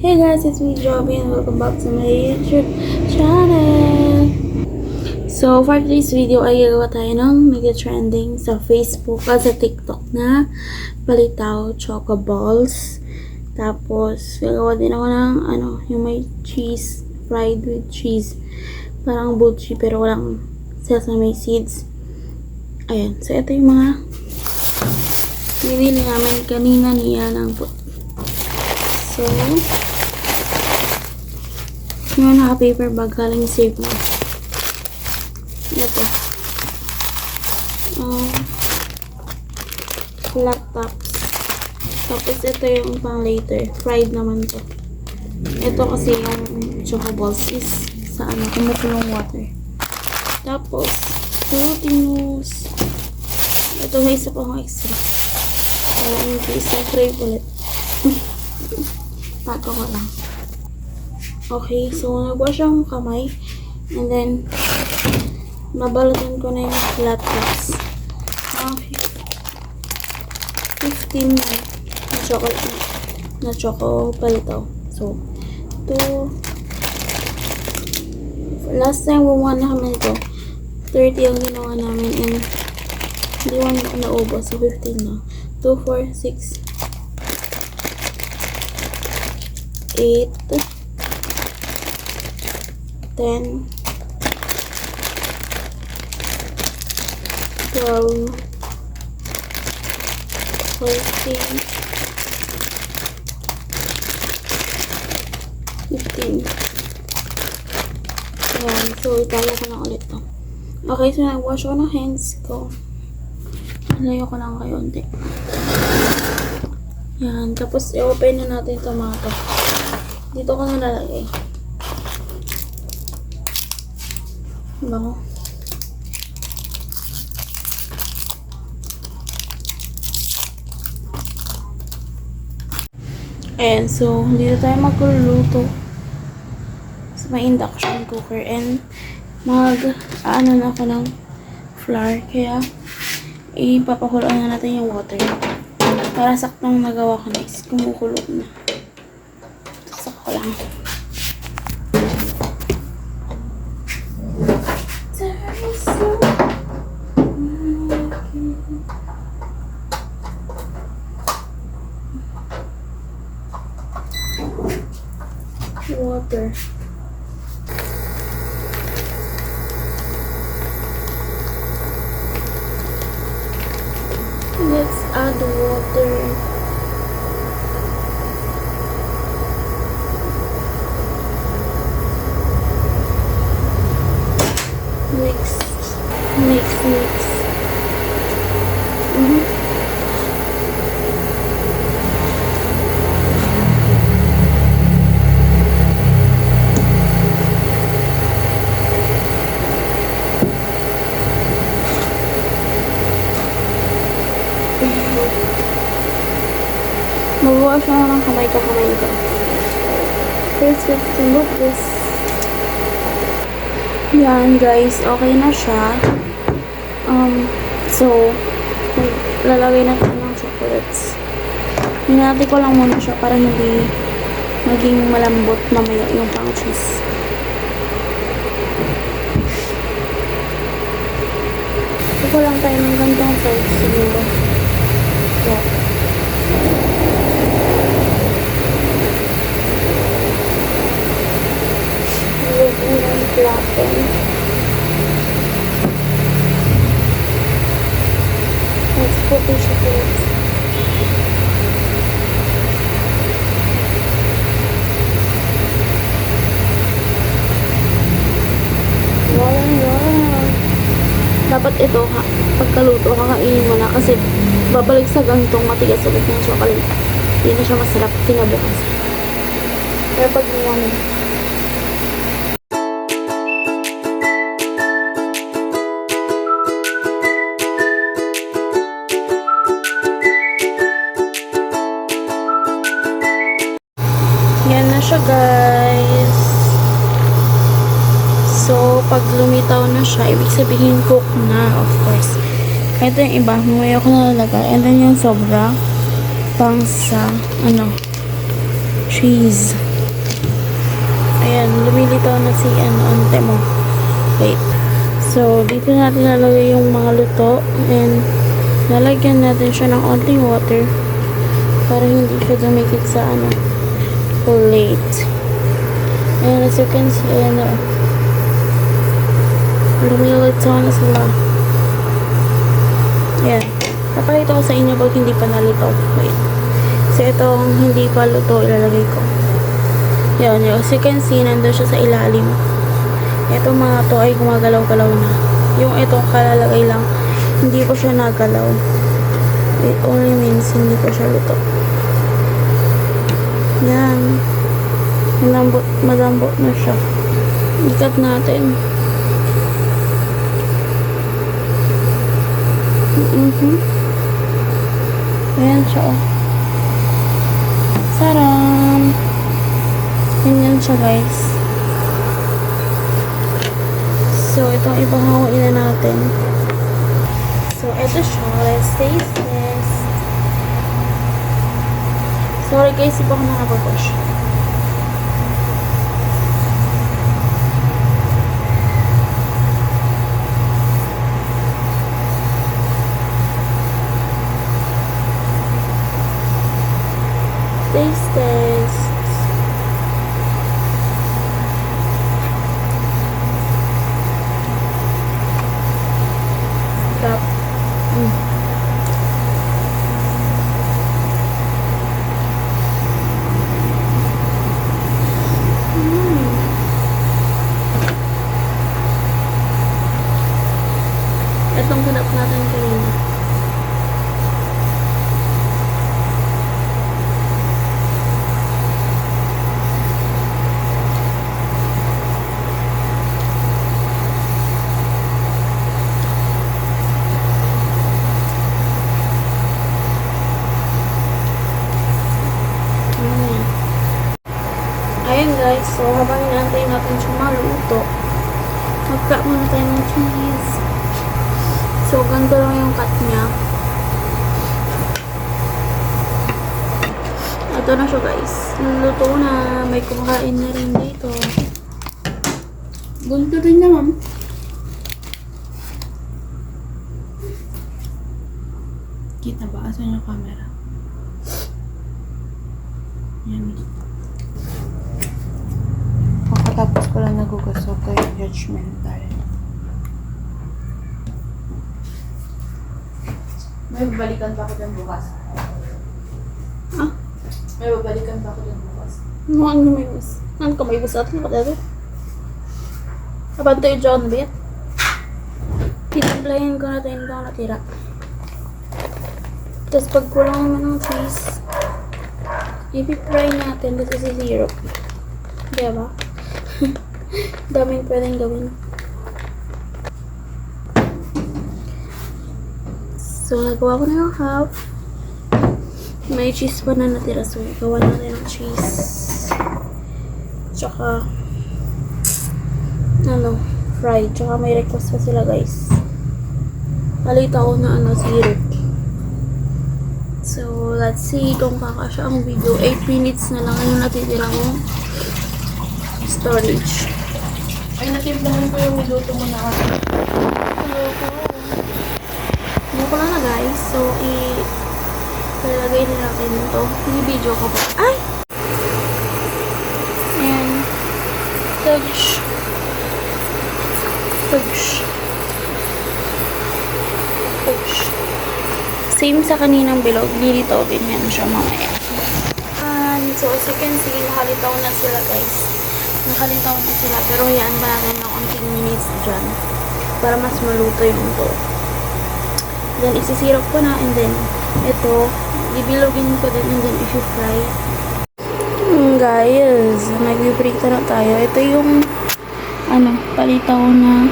Hey guys, it's me Joby and welcome back to my YouTube channel. So for today's video ay gagawa tayo ng nag-trending sa Facebook at sa TikTok na palitaw choco balls. Tapos gagawa din ako ng yung may cheese, fried with cheese. Parang buchi pero walang sesame seeds. Ayan, so ito yung mga binili namin kanina niya ng So, yung naka-paper bag galing Save mo. Ito. Flat tops. Tapos ito yung pang later. Fried naman to. Ito kasi yung choco balls is sa kumukulong water. Tapos, fruitiness. Ito may isa pang extra. Para in case na crave ulit. Tato ko lang. Okay, so nag-wash ang kamay. And then, babalutin ko na yung flat tops. 15 na chocolate na choco palitaw. So, ito. Last time, gumawa na kami nito. 30 ang ginawa namin. And, hindi ko na naubos. So, 15 na. 2, 4, 6, 8, 10, 12, 14, 15. Ayan. So, itala ko lang ulit to. Okay, so nag-wash ko ng hands ko. Layo ko lang kayo unti. Ayan. Tapos, i-open na natin ito mga to. Dito ko na nalagay. Bango. Ayan, so dito tayo magluluto sa may induction cooker and na ako ng flour, kaya ipapakuloan na natin yung water para saktong nagawa ko na is kumukulo na. Saksak ko lang. Water. Let's add water. Mix. Mag-wash na ng kamay ko. First, let's remove this. Yan guys, okay na siya. So, lalagay natin ng chocolates. Hinati ko lang muna siya para hindi maging malambot mamaya yung pang cheese. Ito ko lang tayo ng gantong size siguro. Yeah. Flatten. Let's put the chocolates. Wow. Dapat ito pagkaluto kakainin mo na kasi babalik sa gantong matigas ulit ng chocolate. Hindi na siya masarap kinabukasan. Pero pag nilang yan na siya guys. So, pag lumitaw na siya, ibig sabihin cook na, of course. Ito yung iba, mamaya ko nalalagay. And then yung sobra, pang sa, cheese. lumilitaw na si ante mo. Wait. So, dito natin lalagay yung mga luto and lalagyan natin siya ng onting water para hindi siya dumikit sa plate. And as you can see, lumilitaw na sila. Yan. Napakita ko sa inyo pag hindi pa nalito. Wait. So, itong hindi pa luto, ilalagay ko. Yan. As you can see, nandun siya sa ilalim. Itong mga to ay gumagalaw-galaw na. Yung itong kalalagay lang, hindi ko siya nagalaw. It only means hindi ko siya luto. Yan. Malambot na siya. Ikat natin. Ayan siya, oh. Saram! Ganyan siya, guys. So, itong ipahanguin na natin. So, ito siya. Let's taste this. Sorry guys, iba ko nakapag-push. Taste test. Stop. Itong hanap natin kanina. Ayan guys, so habang inaantay natin siya maluto, magka muna tayo ng cheese. So, ganito lang yung cut niya. Ito na siya guys. Luto na. May kumakain na rin dito. Gunto rin naman. Kita ba? Asan yung camera? Yan. Pagkatapos ko lang nagugas, so kayo judgmental. May babalikan pa ako dyan bukas. Ah? May babalikan pa ako dyan bukas. Ano may bus? Ano ka may bus atin? Ano ka dito? Abante yung John Bit. Titimplahin ko na tayo nito ang natira. Tapos pag kulang naman ng cheese, ipipry natin dito sa syrup. Diba? Daming pwedeng gawin. So, nagawa ko na yung half. May cheese pa na natira. So, gawa natin ng cheese. Tsaka, fried. Tsaka may request pa sila, guys. Palita ko na syrup. So, let's see kung kakasya ang video. 8 minutes na lang yung natitira kong storage. Ay, natimplahan ko yung niluto mo na ako. Ano ko lang na guys. So, ilalagay na natin ito. I-video ko pa. Ay! Ayan. Touch. Same sa kaninang bilog. Lilitaw din yan siya mamaya. And so, as you can see, nakalitaw na sila guys. Nakalitaw na sila. Pero hayaan ba natin ng konting minutes dyan para mas maluto yung ito. Then, isisirap ko na, and then, ito, bibilogin ko din, and then, i-fry. Guys, nag-prito na tayo. Ito yung, palitaw na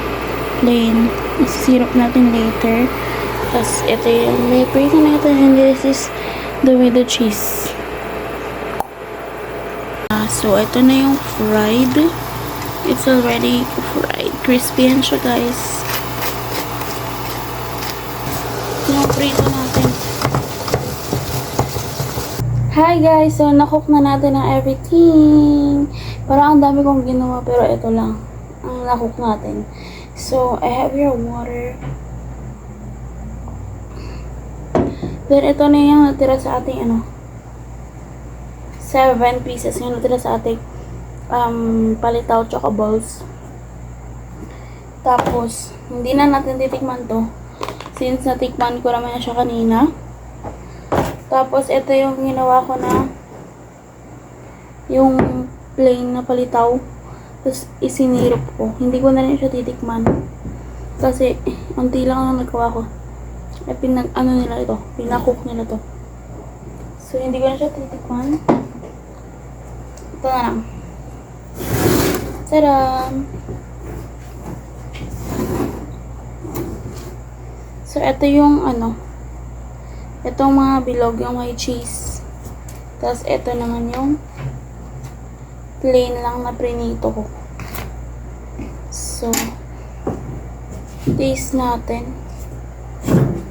plain. Isisirap natin later. Tapos, ito yung, may prito natin, and this is with the cheese. So, ito na yung fried. It's already fried. Crispy yan siya, guys. Prito natin. Hi guys! So, nakook na natin ang everything. Parang ang dami kong ginawa, pero ito lang ang nakook natin. So, I have your water. Then, ito na yung natira sa ating, 7 pieces yung natira sa ating palitaw choco balls. Tapos, hindi na natin titikman to. Since natikman ko naman na siya kanina. Tapos, ito yung ginawa ko na yung plain na palitaw. Tapos, isinirop ko. Hindi ko na rin siya titikman. Kasi, unti lang ang nagawa ko. Nila ito. Pinakook nila to. So, hindi ko na siya titikman. Ito na lang. Tadam! So, ito yung itong mga bilog, yung may cheese. Tapos, ito naman yung plain lang na prinito ko. So, taste natin.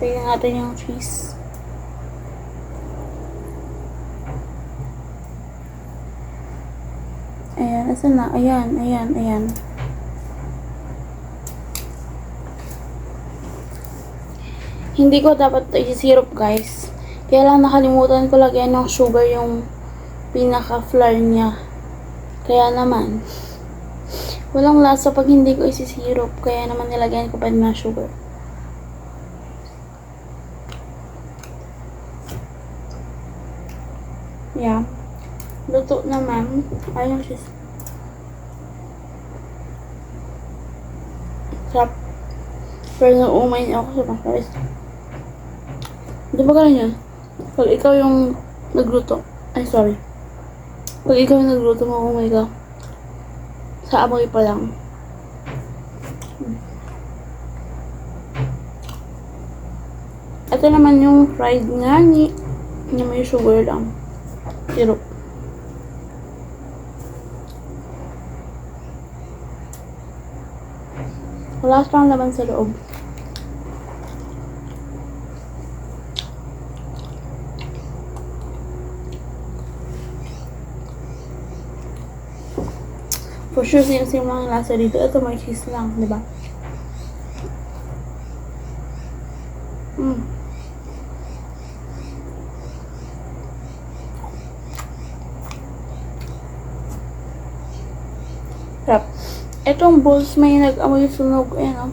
Tignan natin yung cheese. Ayan, asan na? Ayan. Hindi ko dapat isi-syrup, guys. Kaya lang nakalimutan ko lagyan ng sugar yung pinaka-flour niya. Kaya naman, walang lasa pag hindi ko isi-syrup. Kaya naman nilagyan ko pa ng sugar. Yeah. Luto naman. Ayun siya. Sarap. Pero naumay niya ako sa pangkalis. Di ba ganun yun? Pag ikaw yung nagluto. Ay, sorry. Pag ikaw yung nagluto, maumay ka. Sa amoy pa lang. Ito naman yung fried ngani. Na may sugar lang. Syrup. Wala pang laman sa loob. For sure, same lang ang lasa dito. Ito may cheese lang, di ba? Sarap. Itong balls may nag-amoy sunog. Ayan,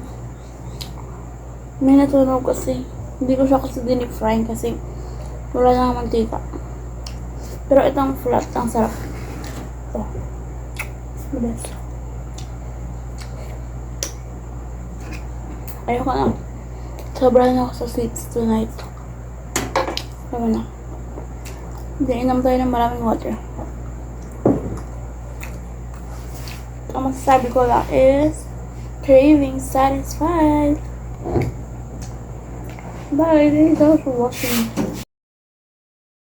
may natunog kasi. Hindi ko siya kasi dinip-frying kasi wala nang mantika. Pero itong flat, ang sarap. Ito. The best. Ayoko na. Sobrahan ako sa sweets tonight. Tama na. Hindi, inom tayo ng maraming water. Ang masasabi ko lang is craving satisfied. Bye. Thank you so much for watching.